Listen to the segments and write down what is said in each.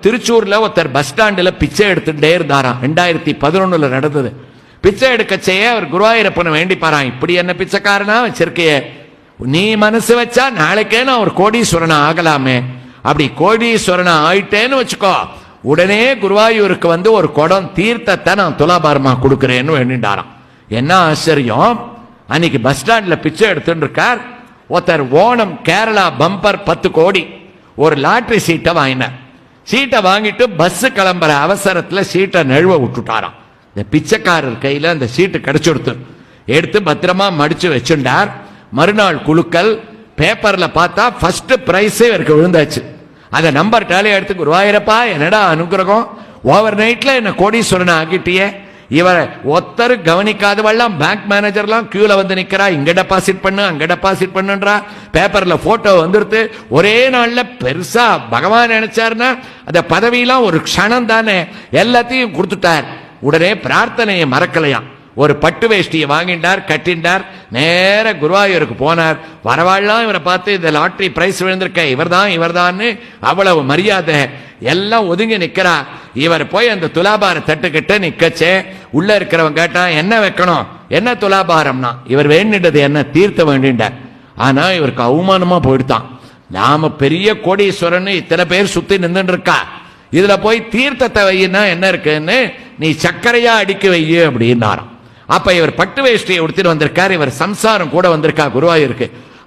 திருச்சூர்ல ஒருத்தர் பஸ் ஸ்டாண்டில் பிச்சை எடுத்துட்டே இருந்தாராம். 2011 நடந்தது. பிச்சை எடுக்க செய்ய அவர் குருவாயூரப்பனை வேண்டிப்பாராம், இப்படி என்ன பிச்சைக்காரனா வச்சிருக்கைய, நீ மனசு வச்சா நாளைக்கே நான் ஒரு கோடீஸ்வரனா ஆகலாமே, அப்படி கோடீஸ்வரனா ஆயிட்டேன்னு வச்சுக்கோ, உடனே குருவாயூருக்கு வந்து ஒரு குடம் தீர்த்தத்தை நான் துலாபாரமா கொடுக்கிறேன்னு வேண்டிட்டாராம். என்ன ஆச்சரியம், அன்னைக்கு பஸ் ஸ்டாண்ட்ல பிச்சை எடுத்துட்டு இருக்கார் ஒருத்தர். ஓணம் கேரளா பம்பர் 10 கோடி ஒரு லாட்டரி சீட்டை வாங்கினார். சீட்டை வாங்கிட்டு பஸ் கிளம்புற அவசரத்தில் சீட்டை நழுவ விட்டுட்டாராம். இந்த பிச்சைக்காரர் கையில அந்த சீட்டு கிடைச்சுடுத்து, எடுத்து பத்திரமா மடிச்சு வச்சுட்டார். மறுநாள் குழுக்கள் பேப்பர்ல பார்த்தா ஃபர்ஸ்ட் பிரைஸ் இவருக்கு விழுந்தாச்சு. அந்த நம்பர் டேலி எடுத்து, குருவாயூரப்பா என்னடா அனுகிரகம், ஓவர் நைட்ல என்ன கோடீஸ்வரன் ஆகிட்டியே, இவரை ஒத்தரு கவனிக்காதவெல்லாம் பேங்க் மேனேஜர்லாம் கியூல வந்து நிக்கிறா, இங்க டெபாசிட் பண்ணு அங்க டெபாசிட் பண்ணுன்றா, பேப்பர்ல போட்டோ வந்துருது. ஒரே நாள்ல பெருசா பகவான் நினைச்சாருன்னா அந்த பதவியெல்லாம் ஒரு க்ஷணம் தானே, எல்லாத்தையும் கொடுத்துட்டார். உடனே பிரார்த்தனையை மறக்கலையாம். ஒரு பட்டு வேஷ்டியை வாங்கிட்டார், கட்டிண்டார், நேர குருவாயூருக்கு போனார். வரவாள்லாம் இவரை பார்த்து இந்த லாட்டரி பிரைஸ் விழுந்திருக்க இவர்தான் அவ்வளவு மரியாதை, எல்லாம் ஒதுங்கி நிக்கிறா. இவர் போய் அந்த துலாபார தட்டுக்கிட்ட நிக்கச்சே, உள்ள இருக்கிறவங்க கேட்டா என்ன வைக்கணும், என்ன துலாபாரம்னா, இவர் வேண்டிட்டது என்ன, தீர்த்த வேண்டிட்டார். ஆனா இவருக்கு அவமானமா போயிடுதான். நாம பெரிய கோடீஸ்வரன் இத்தனை பேர் சுத்தி நின்று இருக்கா, இதுல போய் தீர்த்தத்தை வையினா என்ன இருக்குன்னு, நீ சர்க்கரையா அடிக்க வையு அப்படின்னாராம். அப்ப இவர் பட்டு வேஷ்டியை உடுத்திட்டு வந்திருக்காரு, இவர் சம்சாரம் கூட வந்திருக்கா குருவாயூருக்கு.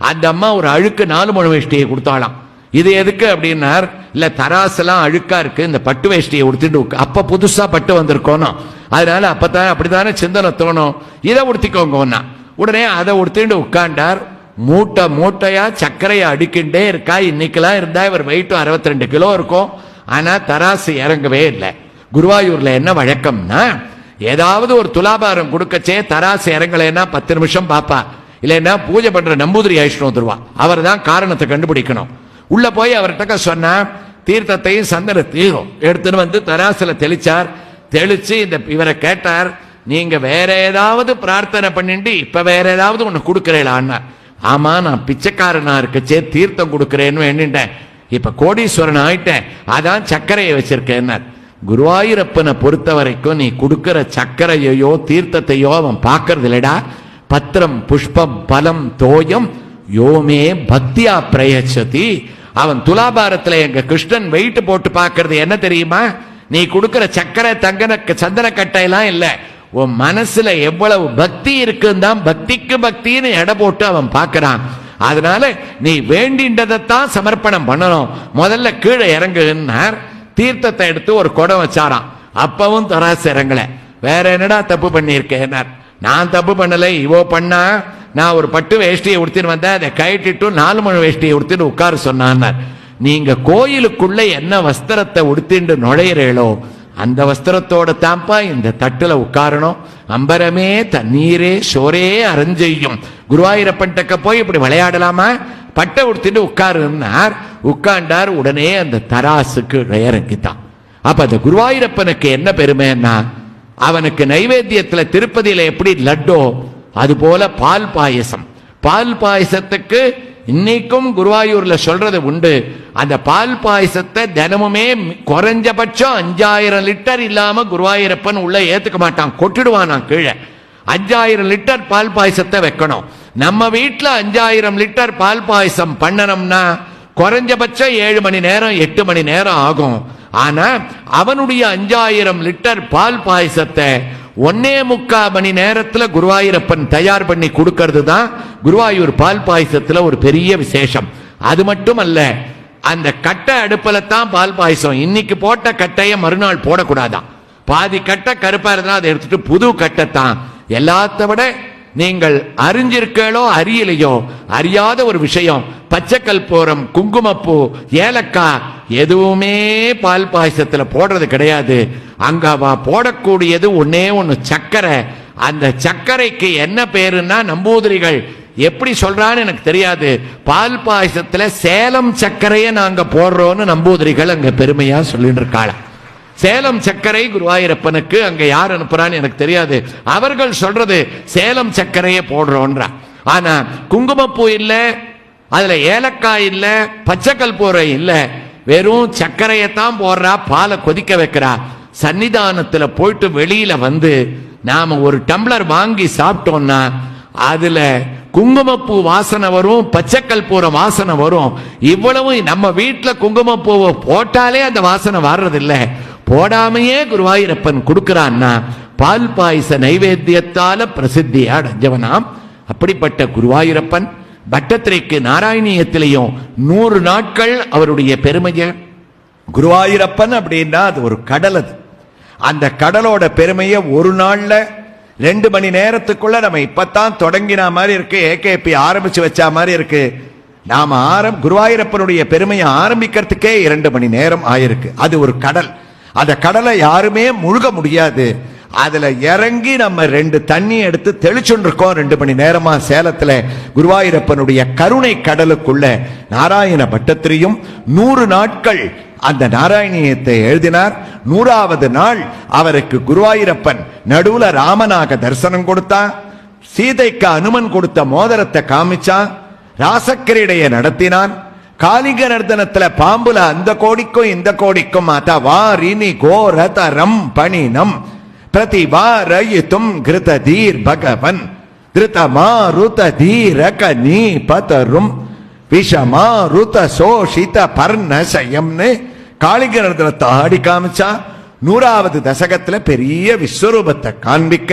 அந்த அம்மா ஒரு அழுக்கு 4 முழ வேஷ்டியை கொடுத்தாலாம். இது எதுக்கு அப்படின்னார், இல்ல தராசெல்லாம் அழுக்கா இருக்கு, இந்த பட்டு வேஷ்டியை உடுத்திட்டு, அப்ப புதுசா பட்டு வந்திருக்கோனும், அதனால அப்பதான் அப்படித்தானே சிந்தனை தோணும், இதை உடுத்திக்கோங்க. உடனே அதை உடுத்திட்டு உட்காண்டார். மூட்டை மூட்டையா சர்க்கரையை அடிக்கின்றே இருக்கா. இன்னைக்கெல்லாம் இருந்தா இவர் வெயிட்டும் 62 கிலோ இருக்கும். ஆனா தராசு இறங்கவே இல்லை. குருவாயூர்ல என்ன வழக்கம்னா, ஏதாவது ஒரு துலாபாரம் கொடுக்கச்சே தராசு இறங்கலைன்னா 10 நிமிஷம் பாப்பா, இல்லைன்னா பூஜை பண்ற நம்பூதிரி ஆயிஷ்ணு வந்துருவா, அவர் தான் காரணத்தை கண்டுபிடிக்கணும். உள்ள போய் அவர்கிட்ட சொன்னா தீர்த்தத்தையும் சந்தனத்தையும் எடுத்துன்னு வந்து தராசுல தெளிச்சார். தெளிச்சு இந்த இவரை கேட்டார், நீங்க வேற ஏதாவது பிரார்த்தனை பண்ணிட்டு இப்ப வேற ஏதாவது ஒண்ணு கொடுக்கிறேன். ஆமா, நான் பிச்சைக்காரனா இருக்கச்சே தீர்த்தம் கொடுக்கிறேன்னு வேண்டிட்டேன், இப்ப கோடீஸ்வரன் ஆயிட்டேன், அதான் சர்க்கரையை வச்சிருக்கேன். குருவாயூரப்பனை பொறுத்த வரைக்கும் நீ கொடுக்கிற சர்க்கரையோ தீர்த்தத்தையோ அவன் பார்க்கறது இல்லடா. பத்திரம் புஷ்பம் பலம் தோயம் யோமே பக்தியா பிரயச்சதி. அவன் துலாபாரத்துல எங்க கிருஷ்ணன் வெயிட் போட்டு பார்க்கறது என்ன தெரியுமா, நீ கொடுக்கிற சர்க்கரை சந்தன கட்டையெல்லாம் இல்ல, உன் மனசுல எவ்வளவு பக்தி இருக்குன்னு தான் பக்திக்கு பக்தின்னு எடை போட்டு அவன் பார்க்கறான். அதனால நீ வேண்டின்றதைத்தான் சமர்ப்பணம் பண்ணணும், முதல்ல கீழே இறங்குன்னார். தீர்த்தத்தை எடுத்து ஒரு குடம் வச்சாராம். அப்பவும் தராசு இறங்கல. வேற என்னடா தப்பு பண்ணியிருக்கேன், நான் தப்பு பண்ணல, இவோ பண்ணா. நான் ஒரு பட்டு வேஷ்டியை உடுத்தின்னு வந்தேன், அதை கட்டிட்டு 4 முழ வேஷ்டியை உடுத்திட்டு உட்கார சொன்னான். நீங்க கோயிலுக்குள்ள என்ன வஸ்திரத்தை உடுத்திட்டு நுழையிறீளோ அந்த வஸ்திரத்தோட தாப்பா இந்த தட்டுல உட்காரணும். அம்பரமே தண்ணீரே சோரே அரஞ்செய்யும். குருவாயூரப்பன் டக்க போய் இப்படி விளையாடலாமா, பட்டை உடுத்திட்டு உட்காருன்னார். உட்கார்ந்தார். உடனே அந்த தராசுக்கு இறங்கித்தான். அப்ப அந்த குருவாயூரப்பனுக்கு என்ன பெருமைன்னா, அவனுக்கு நைவேத்தியத்துல திருப்பதியில எப்படி லட்டோ அது போல பால் பாயசம். பால் பாயசத்துக்கு இன்னைக்கும் குருவாயூர்ல சொல்றது உண்டு. அந்த பால் பாயசத்தை தினமுமே குறைஞ்சபட்சம் 5000 லிட்டர் இல்லாம குருவாயூரப்பன் உள்ள ஏத்துக்க மாட்டான், கொட்டிடுவான் கீழே. 5000 லிட்டர் பால் பாயசத்தை வைக்கணும். நம்ம வீட்டுல 5000 லிட்டர் பால் பாயசம் பண்ணணும்னா குறைஞ்சபட்சம் 7 மணி நேரம் 8 மணி நேரம் ஆகும். ஆனா அவனுடைய 5000 லிட்டர் பால் பாயசத்தை 1.25 மணி நேரத்துல குருவாயூரப்பன் தயார் பண்ணி கொடுக்கிறது தான் குருவாயூர் பால் பாயசத்துல ஒரு பெரிய விசேஷம். அது மட்டும் அல்ல, அந்த கட்டை அடுப்புல தான் பால் பாயசம். இன்னைக்கு போட்ட கட்டையை மறுநாள் போடக்கூடாதான். பாதி கட்டை கருப்பா இருந்தா அதை எடுத்துட்டு புது கட்டை தான். எல்லாத்த விட நீங்கள் அறிஞ்சிருக்கோ அறியலையோ அறியாத ஒரு விஷயம், பச்சை கற்பூரம் குங்குமப்பூ ஏலக்காய் எதுவுமே பால் பாயசத்துல போடுறது கிடையாது. அங்க போடக்கூடியது ஒன்னே ஒன்னு சர்க்கரை. அந்த சர்க்கரைக்கு என்ன பேருன்னா நம்பூதிரிகள் எப்படி சொல்றான்னு எனக்கு தெரியாது, பால் பாயசத்துல சேலம் சர்க்கரையை நாங்க போடுறோம்னு நம்பூதிரிகள் அங்க பெருமையா சொல்லிட்டு இருக்காள. சேலம் சர்க்கரை குருவாயூரப்பனுக்கு அங்க யார் அனுப்புறான்னு எனக்கு தெரியாது. அவர்கள் சொல்றது சேலம் சர்க்கரையை போடுறோன்றா. ஆனா குங்குமப்பூ இல்ல, அதுல ஏலக்காய் இல்ல, பச்சை கற்பூரம் இல்ல, வெறும் சர்க்கரையத்தான் போடுறா, பாலை கொதிக்க வைக்கிறா. சன்னிதானத்துல போயிட்டு வெளியில வந்து நாம ஒரு டம்ளர் வாங்கி சாப்பிட்டோம்னா அதுல குங்குமப்பூ வாசனை வரும், பச்சைக்கல் பூர வாசனை வரும். இவ்வளவு நம்ம வீட்டுல குங்குமப்பூவை போட்டாலே அந்த வாசனை வர்றதில்லை. போடாமையே குருவாயூரப்பன் கொடுக்கிறான்னா பால் பாயச நைவேத்தியத்தால பிரசித்தியா அடைஞ்சவனாம். அப்படிப்பட்ட குருவாயூரப்பன் பட்டத்திரைக்கு நாராயணியத்திலையும் 100 நாட்கள் அவருடைய பெருமையை. குருவாயூரப்பன் அப்படின்னா அது ஒரு கடல். அது அந்த கடலோட பெருமையை ஒரு நாள்ல 2 மணி நேரத்துக்குள்ள நம்ம இப்பத்தான் தொடங்கின மாதிரி இருக்கு, ஏகேபி ஆரம்பிச்சு வச்ச மாதிரி இருக்கு. நாம குருவாயூரப்பனுடைய பெருமையை ஆரம்பிக்கிறதுக்கே 2 மணி நேரம் ஆயிருக்கு. அது ஒரு கடல். அந்த கடலை யாருமே முழுக முடியாது. அதுல இறங்கி நம்ம 2 தண்ணி எடுத்து தெளிச்சுட்டு இருக்கோம் 2 மணி நேரமா சேலத்துல. குருவாயூரப்பனுடைய கருணை கடலுக்குள்ள நாராயண பட்டத்திரியும் 100 நாட்கள் அந்த நாராயணியத்தை எழுதினார். 100வது நாள் அவருக்கு குருவாயூரப்பன் நடுவுல ராமனாக தரிசனம் கொடுத்தான். சீதைக்கு அனுமன் கொடுத்த மோதிரத்தை காமிச்சான். ராசக்கிரீடைய நடத்தினான். காளிங்க நர்தனத்துல பாம்புல அந்த கோடிக்கும் இந்த கோடிக்கும் அதவாரினி கோரதரம் பணினம் பிரதிவாரயித்தும் கிருததீர் பகவன் திருதமாருத தீரக நீ பதரும் விஷமாருத சோஷித பர்ணசயம்னு காளிங்க நர்தனத்தை ஆடி காமிச்சா. 100வது தசகத்துல பெரிய விஸ்வரூபத்தை காண்பிக்க,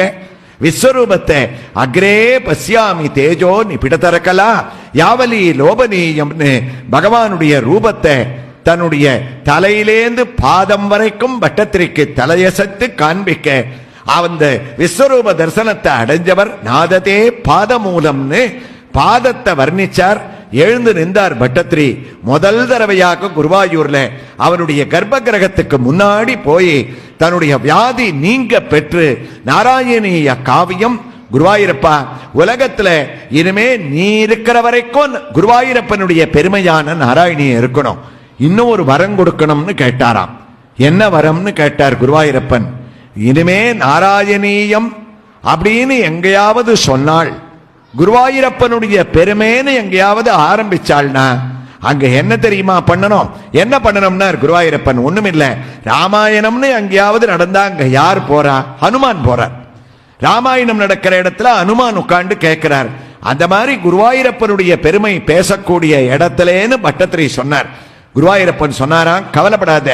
விஸ்வரூபத்தை அக்ரே பஸ்யாமி தேஜோ நிபிடதரகலா யாவலி லோபனீயம்னு பகவானுடைய ரூபத்தை தன்னுடைய தலையிலேந்து பாதம் வரைக்கும் பட்டத்திரிக்கு தலையசத்து காண்பிக்க, அந்த விஸ்வரூப தரிசனத்தை அடைஞ்சவர் நாததே பாதமூலம்னு பாதத்தை வர்ணிச்சார். எழுந்து நின்றார் பட்டத்திரி. முதல் தடவையாக குருவாயூர்ல அவருடைய கர்ப்ப கிரகத்துக்கு முன்னாடி போய் தன்னுடைய வியாதி நீங்க பெற்று நாராயணிய காவியம். குருவாயூரப்பா, உலகத்துல இனிமே நீ இருக்கிற வரைக்கும் குருவாயூரப்பனுடைய பெருமையான நாராயணிய இருக்கணும். இன்னும் ஒரு வரம் கொடுக்கணும்னு கேட்டாராம். என்ன வரம்னு கேட்டார் குருவாயூரப்பன். இனிமே நாராயணீயம் அப்படின்னு எங்கேயாவது சொன்னாள், குருவாயூரப்பனுடைய பெருமைன்னு எங்கேயாவது ஆரம்பிச்சாள்னா அங்க என்ன தெரியுமா பண்ணணும்? என்ன பண்ணணும்னா குருவாயூரப்பன் ஒண்ணுமில்ல, ராமாயணம்னு எங்கேயாவது நடந்தா அங்க யார் போறா? ஹனுமான் போறார். ராமாயணம் நடக்கிற இடத்துல ஹனுமான் உட்கார்ந்து கேட்கிறார். அந்த மாதிரி குருவாயூரப்பனுடைய பெருமை பேசக்கூடிய இடத்துலன்னு பட்டத்திரி சொன்னார். குருவாயூரப்பன் சொன்னாராம், கவலைப்படாத,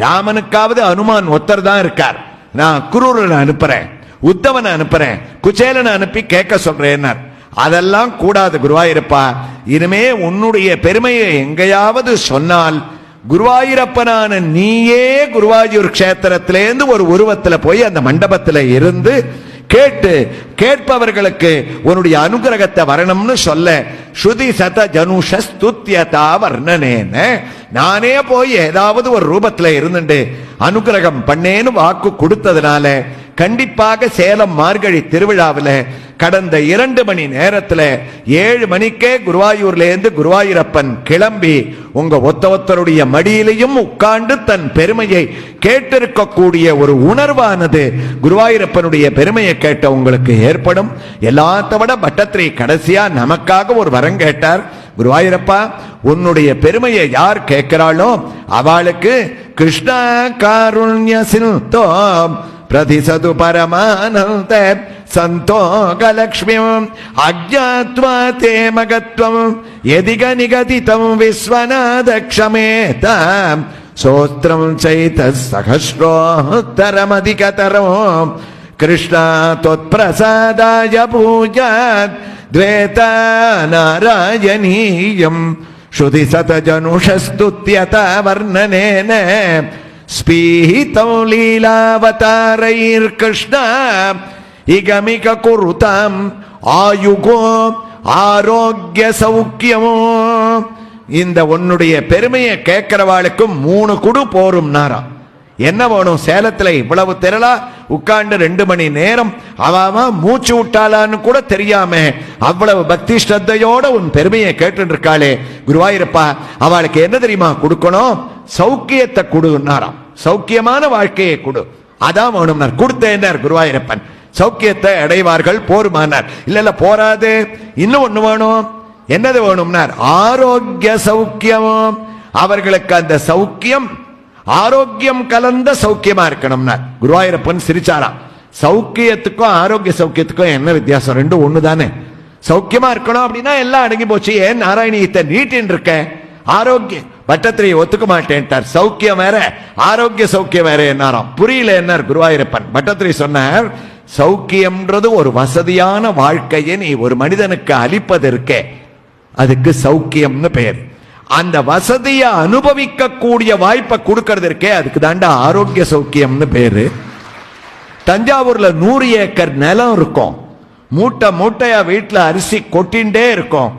ராமனுக்காவது ஹனுமான் ஒருத்தர் தான் இருக்கார். நான் குரூரனை அனுப்புறேன், உத்தவனை அனுப்புறேன், குச்சேலனை அனுப்பி கேட்க சொல்றேன். அதெல்லாம் கூடாது குருவாயூரப்பா, இனிமே உன்னுடைய பெருமையை எங்கேயாவது சொன்னால் குருவாயூரப்பனான நீயே குருவாயூர் கஷேத்திரத்திலேருந்து ஒரு உருவத்துல போய் அந்த மண்டபத்துல இருந்து கேட்டு கேட்பவர்களுக்கு உன்னுடைய அனுகிரகத்தை வரணும்னு சொல்ல. ஸ்ருதி சத ஜனுஷஸ்துத்யதா வர்ணனேன, நானே போய் ஏதாவது ஒரு ரூபத்துல இருந்துட்டு அனுகிரகம் பண்ணேன்னு வாக்கு கொடுத்ததுனால கண்டிப்பாக சேலம் மார்கழி திருவிழாவில் கடந்த 2 மணி நேரத்தில் 7 மணிக்கே குருவாயூர்ல இருந்து குருவாயூரப்பன் கிளம்பி உங்க ஒத்தொத்தருடைய மடியிலையும் உட்கார்ந்து தன் பெருமையை கேட்டிருக்கக்கூடிய ஒரு உணர்வானது குருவாயூரப்பனுடைய பெருமையை கேட்ட உங்களுக்கு ஏற்படும். எல்லாத்த விட பட்டத்திரி கடைசியா நமக்காக ஒரு வரம் கேட்டார். குருவாயூரப்பா, உன்னுடைய பெருமையை யார் கேட்கிறாளோ அவளுக்கு கிருஷ்ணா காருண்ய சிந்தோ பிரதிசது பரமானந்த சந்தோகலக்ஷ்மியம் அஜ்ஞாத்வா தே மகத்வம் யதிக நிகதிதம் விஸ்வநாத க்ஷமேதாம் சோஸ்திரம் சைத சகஸ்ரோத்தரமதிகதரம் கிருஷ்ணா தொத்பிரசாதாய பூஜாத் த்வேதா நாராயணீயம் ஸ்ருதி சதஜனுஷஸ்துத்யதா வர்ணனேன ஸ்பீஹிதம் லீலாவதாரைர் கிருஷ்ண இகமிக குருதாம் ஆயுகோ ஆரோக்கிய சௌக்கியமோ. இந்த உன்னுடைய பெருமையை கேட்கிறவாளுக்கு 3 குடு போரும் நாராம். என்ன வேணும்? சேலத்துல இவ்வளவு திரளா உட்கார்ந்து 2 மணி நேரம் அவ மூச்சு விட்டாளான்னு கூட தெரியாம அவ்வளவு பக்தி ஸ்ரத்தையோட உன் பெருமையை கேட்டு இருக்காளே குருவாயூரப்பா, அவளுக்கு என்ன தெரியுமா கொடுக்கணும்? சௌக்கியத்தை கொடுனாராம். சௌக்கியமான வாழ்க்கையை கொடு, அதான் வேணும்னார். கொடுத்தேன்னார் குருவாயூரப்பன். சௌக்கியத்தை அடைவார்கள் போருமானார். இல்ல போராது, இன்னும் ஒண்ணு வேணும். என்னது வேணும்னார்? ஆரோக்கிய சௌக்கியம். அவர்களுக்கு அந்த சௌக்கியம் ஆரோக்கியம் கலந்த சௌக்கியமா இருக்கணும்னா. குருவாயூரப்பன் சிரிச்சாராம். சௌக்கியத்துக்கும் ஆரோக்கிய சௌக்கியத்துக்கும் என்ன வித்தியாசம்? ரெண்டும் ஒண்ணுதானே. சௌக்கியமா இருக்கணும் அப்படின்னா எல்லாம் அடங்கி போச்சு. ஏன் நாராயணியத்தை நீட்டின்னு இருக்க? ஆரோக்கிய பட்டத்திரியை ஒத்துக்க மாட்டேன்ட்டார். சௌக்கியம் வேற ஆரோக்கிய சௌக்கியம் வேற என்னாராம். புரியல என்னார் குருவாயூரப்பன். பட்டத்திரி சொன்னார், சௌக்கியம்ன்றது ஒரு வசதியான வாழ்க்கையை நீ ஒரு மனிதனுக்கு அளிப்பது இருக்கே, அதுக்கு சௌக்கியம்னு பெயர். அந்த வசதியை அனுபவிக்க கூடிய வாய்ப்பை கொடுக்கறது இருக்கே, அதுக்கு தாண்டா ஆரோக்கிய சௌக்கியம்னு பேரு. தஞ்சாவூர்ல 100 ஏக்கர் நிலம் இருக்கும். மூட்டை மூட்டையா வீட்டுல அரிசி கொட்டின்டே இருக்கும்.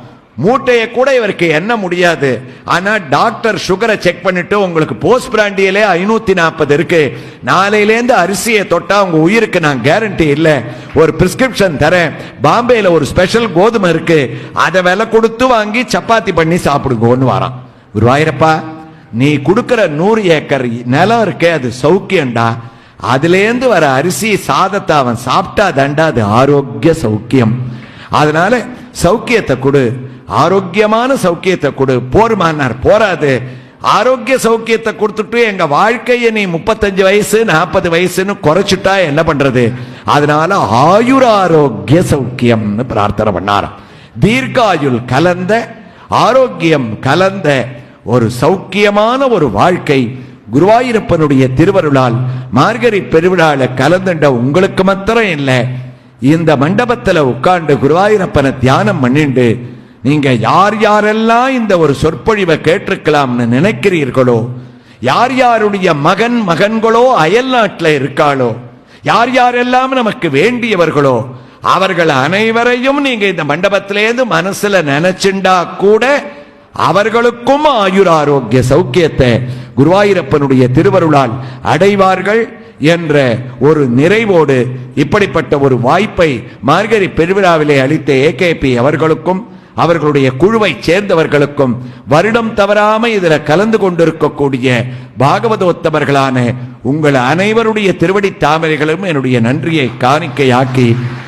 மூட்டையை கூட இவருக்கு என்ன முடியாது. ஆனா டாக்டர் சுகரை செக் பண்ணிட்டு, உங்களுக்கு போஸ்ட் பிராண்டியிலே 540 இருக்கு, நாளையிலேருந்து அரிசியை தொட்டா உங்க உயிருக்கு நான் கேரண்டி இல்ல, ஒரு பிரிஸ்கிரிப்ஷன் தரேன், பாம்பேல ஒரு ஸ்பெஷல் கோதுமை இருக்கு, அதை விலை கொடுத்து வாங்கி சப்பாத்தி பண்ணி சாப்பிடுங்கன்னு வரான். குருவாயூரப்பா, நீ கொடுக்கிற 100 ஏக்கர் நிலம் இருக்கே, அது சௌக்கியம்டா. அதுலேருந்து வர அரிசி சாதத்தை அவன் சாப்பிட்டா தண்டா அது ஆரோக்கிய சௌக்கியம். அதனால சௌக்கியத்தை கொடு, ஆரோக்கியமான சௌக்கியத்தை கொடு. போருமானார், போராது. ஆரோக்கிய சௌக்கியத்தை கொடுத்துட்டு எங்க வாழ்க்கையை நீ 35 வயசு 40 வயசுன்னு குறைச்சிட்டா என்ன பண்றது? அதனால ஆயுராரோக்கிய சௌக்கியம்னு பிரார்த்தனை பண்ணாராம். தீர்க்காயுள் கலந்த ஆரோக்கியம் கலந்த ஒரு சௌக்கியமான ஒரு வாழ்க்கை குருவாயூரப்பனுடைய திருவருளால் மார்கழி பெருவிழால கலந்துண்ட உங்களுக்கு மாத்திரம் இல்லை, இந்த மண்டபத்தில் உட்கார்ந்து குருவாயூரப்பனை தியானம் பண்ணிண்டு நீங்க யார் யாரெல்லாம் இந்த ஒரு சொற்பொழிவை கேட்டிருக்கலாம்னு நினைக்கிறீர்களோ, யார் யாருடைய மகன் மகன்களோ அயல் நாட்டில் இருக்காளோ, யார் யாரெல்லாம் நமக்கு வேண்டியவர்களோ அவர்கள் அனைவரையும் நீங்க இந்த மண்டபத்திலேருந்து மனசுல நினைச்சுண்டா கூட அவர்களுக்கும் ஆயுராரோக்கிய சௌக்கியத்தை குருவாயூரப்பனுடைய திருவருளால் அடைவார்கள் என்ற ஒரு நிறைவோடு இப்படிப்பட்ட ஒரு வாய்ப்பை மார்கழி பெருவிழாவிலே அளித்த ஏகேபி அவர்களுக்கும் அவர்களுடைய குழுவை சேர்ந்தவர்களுக்கும் வருடம் தவறாம இதுல கலந்து கொண்டிருக்கக்கூடிய பாகவதோத்தமர்களான உங்கள் அனைவருடைய திருவடி தாமரைகளும் என்னுடைய நன்றியை காணிக்கையாக்கி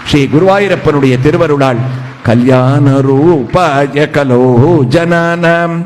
ஸ்ரீ குருவாயூரப்பனுடைய திருவருளால் கல்யாண ரூபாய கலோ ஜனானாம்